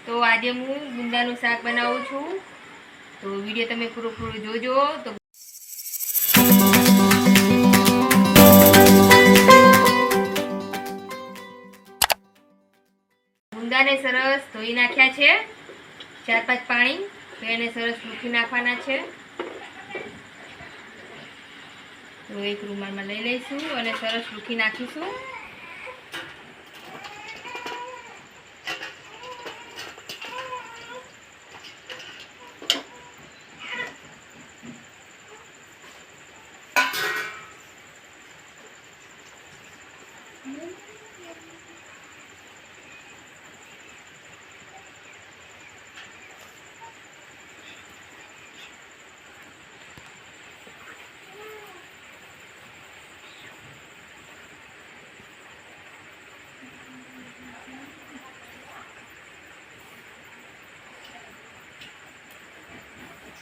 તો આજે હું ગુંદાનું શાક બનાવું છું, તો વિડીયો તમે પૂરો જોજો। તો ગુંદાને સરસ ધોઈ નાખ્યા છે 4-5 પાણી, તો એને સરસ લૂછી નાખવાના છે। તો એક રૂમાલમાં લઈ લઈશું અને સરસ લૂછી નાખીશું।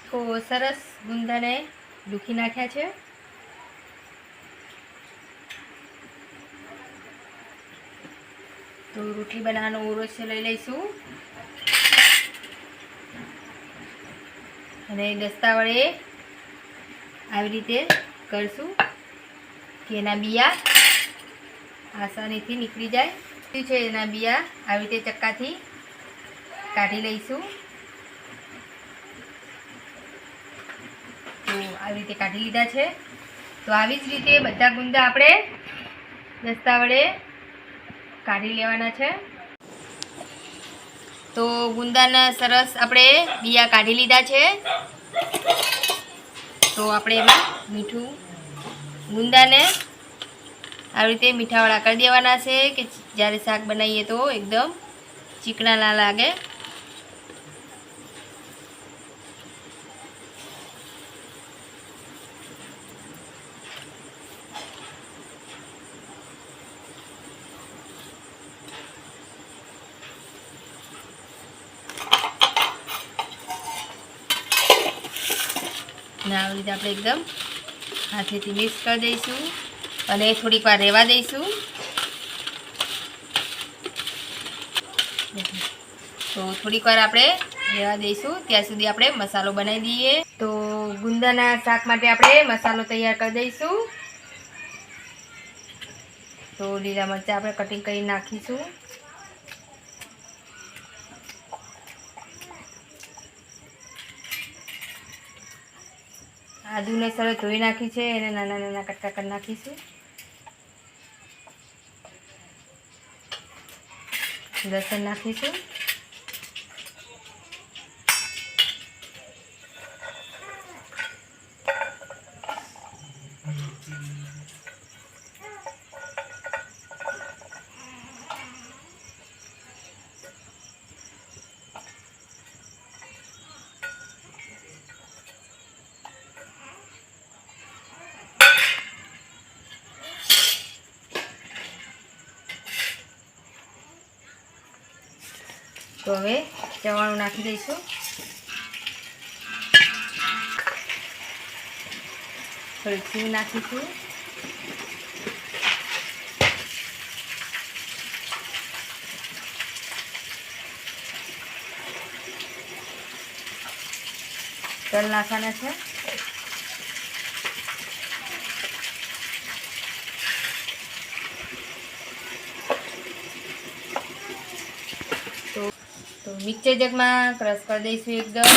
તો સરસ ગુંદાને લૂછી નાખ્યા છે। તો રોટલી બનાવવાનો ઓરો છે લઈ લઈશું અને દસ્તા વડે આવી રીતે કરશું કે એના બિયા આસાનીથી નીકળી જાય છે। એના બિયા આવી રીતે ચક્કાથી કાઢી લઈશું। તો આવી રીતે કાઢી લીધા છે। તો આવી જ રીતે બધા ગુંદા આપણે દસ્તા વડે કાઢી લેવાના છે। તો ગુંદાના સરસ આપણે બિયા કાઢી લીધા છે। તો આપણે એમાં મીઠું ગુંદાને આવી રીતે મીઠાવાળા કરી દેવાના છે કે જ્યારે શાક બનાવીએ તો એકદમ ચીકણા ના લાગે। અને આવી રીતે આપણે એકદમ હાથેથી મિક્સ કરી દઈશું અને થોડીક વાર રહેવા દઈશું। તો થોડીક વાર આપણે રહેવા દઈશું, ત્યાં સુધી આપણે મસાલો બનાવી દઈએ। તો ગુંદાના શાક માટે આપણે મસાલો તૈયાર કરી દઈશું। તો લીલા મરચાં આપણે કટિંગ કરી નાખીશું। આદુને સરસ ધોઈ નાખી છે, એને નાના નાના કટકા કરી નાખીશું। લસણ નાખીશું। તો હવે ચવાણું નાખી દઈશું। થોડીક સીંગ નાખીશું। તલ નાખવાના છે। તો મિક્સર જગમાં ક્રશ કરી દઈશું એકદમ।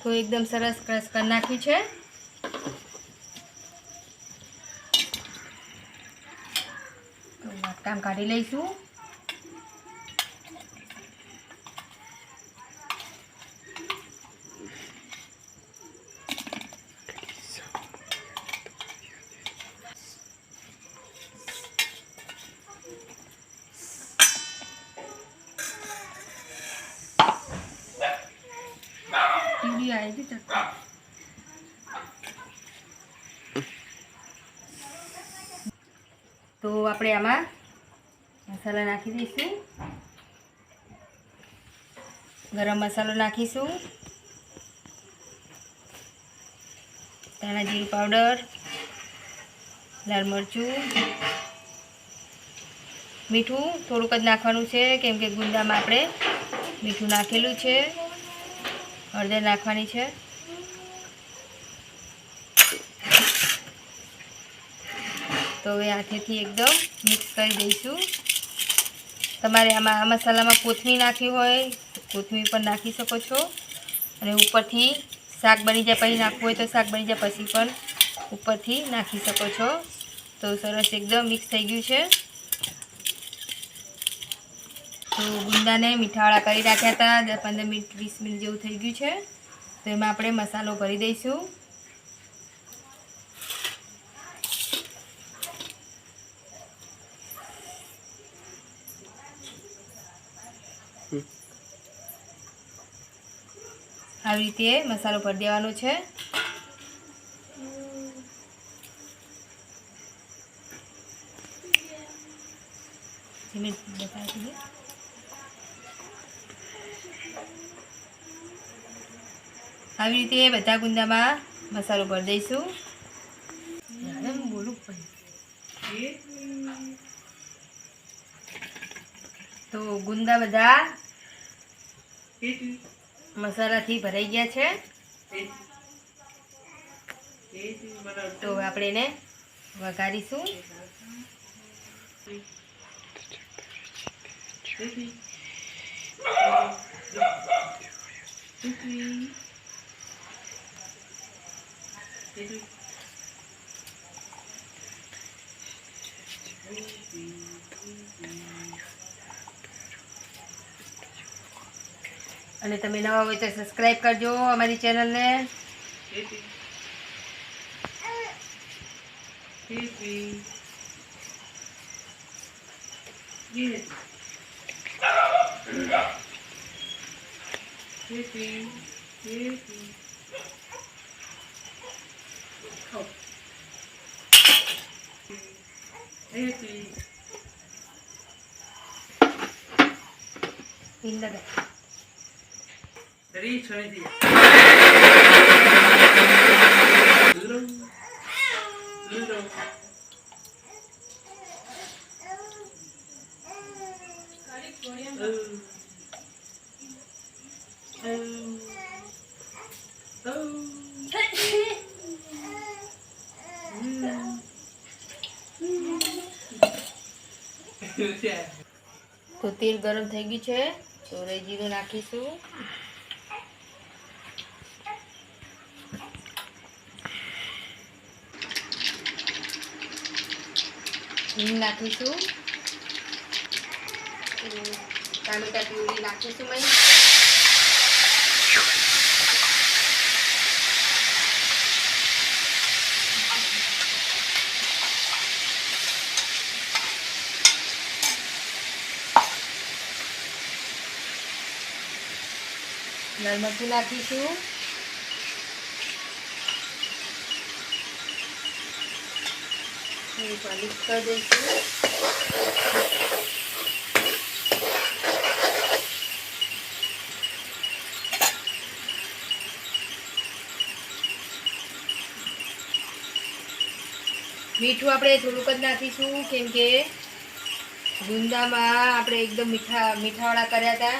તો એકદમ સરસ ક્રશ કરી નાખ્યું છે। તો વાટકામ કાઢી લઈશું। તો આપણે આમાં મસાલા નાખી દઈશું। ગરમ મસાલો નાખીશું। ધાણા જીરું પાવડર, લાલ મરચું, મીઠું થોડુંક જ નાખવાનું છે કેમ કે ગુંદામાં આપણે મીઠું નાખેલું છે. હળદર નાખવાની છે. તો હવે હાથેથી એકદમ મિક્સ કરી દઈશું. તમારે આમાં આ મસાલામાં કોથમીર નાખવી હોય તો કોથમીર પણ નાખી શકો છો, અને ઉપરથી શાક બની જાય પછી નાખવું હોય તો શાક બની જાય પછી પણ ઉપરથી નાખી શકો છો. તો સરસ એકદમ મિક્સ થઈ ગયું છે. તો ગુંદાને મીઠાવાળા કરી રાખ્યા હતા, 15 મિનિટ 20 મિનિટ જેવું થઈ ગયું છે. તો એમાં આપણે મસાલો ભરી દઈશું. આવી રીતે મસાલો ભરી દેવાનો છે. આવી રીતે બધા ગુંદામાં મસાલો ભરી દઈશું. તો ગુંદા બધા મસાલાથી ભરાઈ ગયા છે. તો આપણે એને વઘારીશું. અને તમે નવા હોય તો સબસ્ક્રાઇબ કરજો અમારી ચેનલને. તો તેલ ગરમ થઈ ગયું છે, તો રાઈ જીરું નાખીશું. હિંગ નાખીશું. ટામેટા પ્યુરી નાખીશું. લાલ મરચું નાખીશું. મિક્સ કરી દઈશું. મીઠું આપણે થોડુંક જ નાખીશું કેમ કે ગુંદામાં આપણે એકદમ મીઠાવાળા કર્યા હતા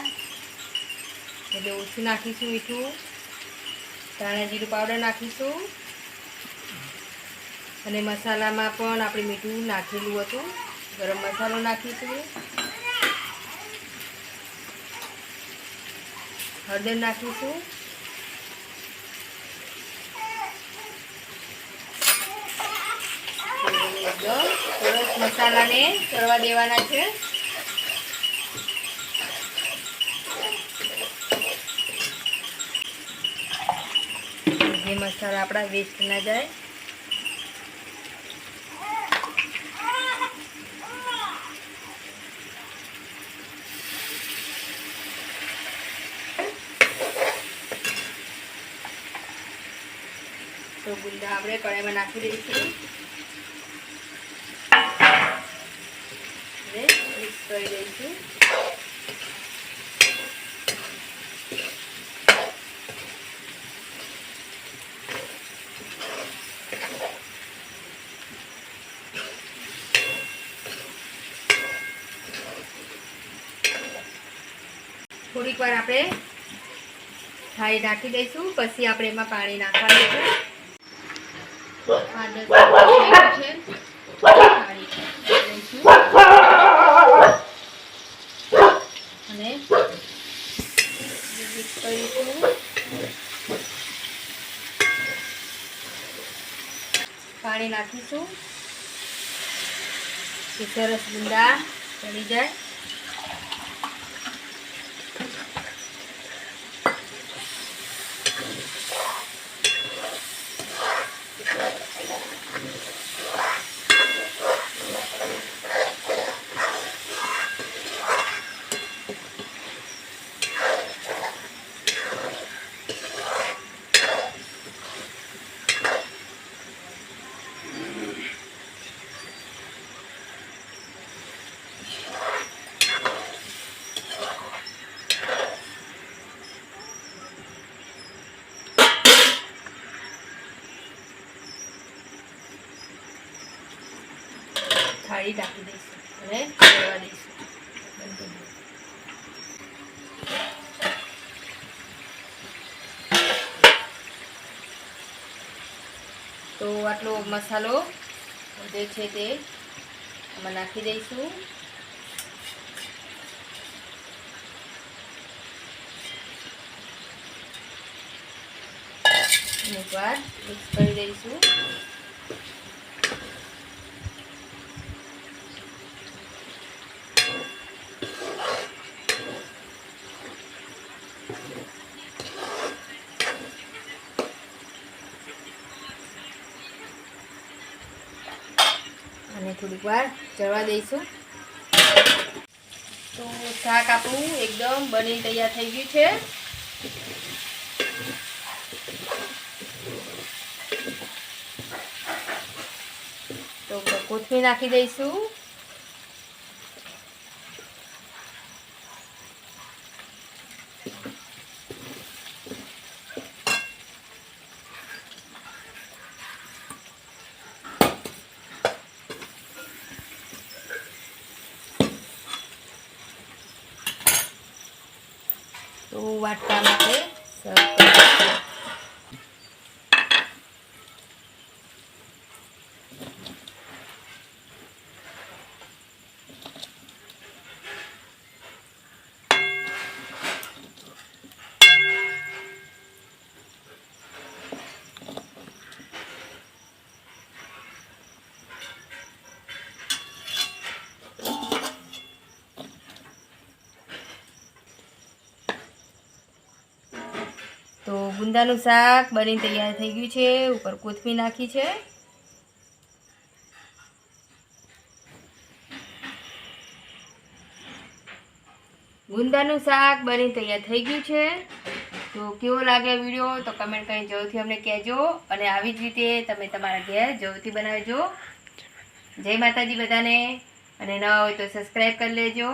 એટલે ઓછું નાખીશું મીઠું. ધાણા જીરું પાવડર નાખીશું, અને મસાલામાં પણ આપણે મીઠું નાખેલું હતું. ગરમ મસાલો નાખીશું. હળદર નાખીશું. એકદમ સરસ મસાલાને ચડવા દેવાના છે. જે મસાલા આપણા વેસ્ટ ના જાય. તો ગુંદા આપણે કઢાઈમાં નાખી દઈશું. મિક્સ કરી દઈશું. થોડીક વાર આપણે થાળી ઢાંકી દઈશું, પછી આપણે એમાં પાણી નાખવાનું છે. 5-10 મિનિટ થઈ ગયું છે. થાળી દઈશું અને મિક્સ કરીશું. પાણી નાખીશું કે સરસ ગુંદા ચડી જાય. થાળી ઢાંકી દઈશું અને ચડવા દઈશું. તો આટલો મસાલો જે છે તે આમાં નાખી દઈશું. એકવાર મિક્સ કરી દઈશું. અને થોડીક વાર ચડવા દઈશું. તો શાક આપણું એકદમ બની તૈયાર થઈ ગયું છે. તો કોથમીર નાખી દઈશું. તો વાટકા માટે સર્વ કરીશું. તો ગુંદાનું શાક બની તૈયાર થઈ ગયું છે. ઉપર કોથમીર નાખી છે. ગુંદાનું શાક બની તૈયાર થઈ ગયું છે. તો કેવો લાગે વિડીયો તો કમેન્ટ કરીને જરૂરથી અમને કહેજો. અને આવી જ રીતે તમે તમારા ઘેર જરૂરથી બનાવજો. જય માતાજી બધાને. અને ન હોય તો સબસ્ક્રાઈબ કરી લેજો.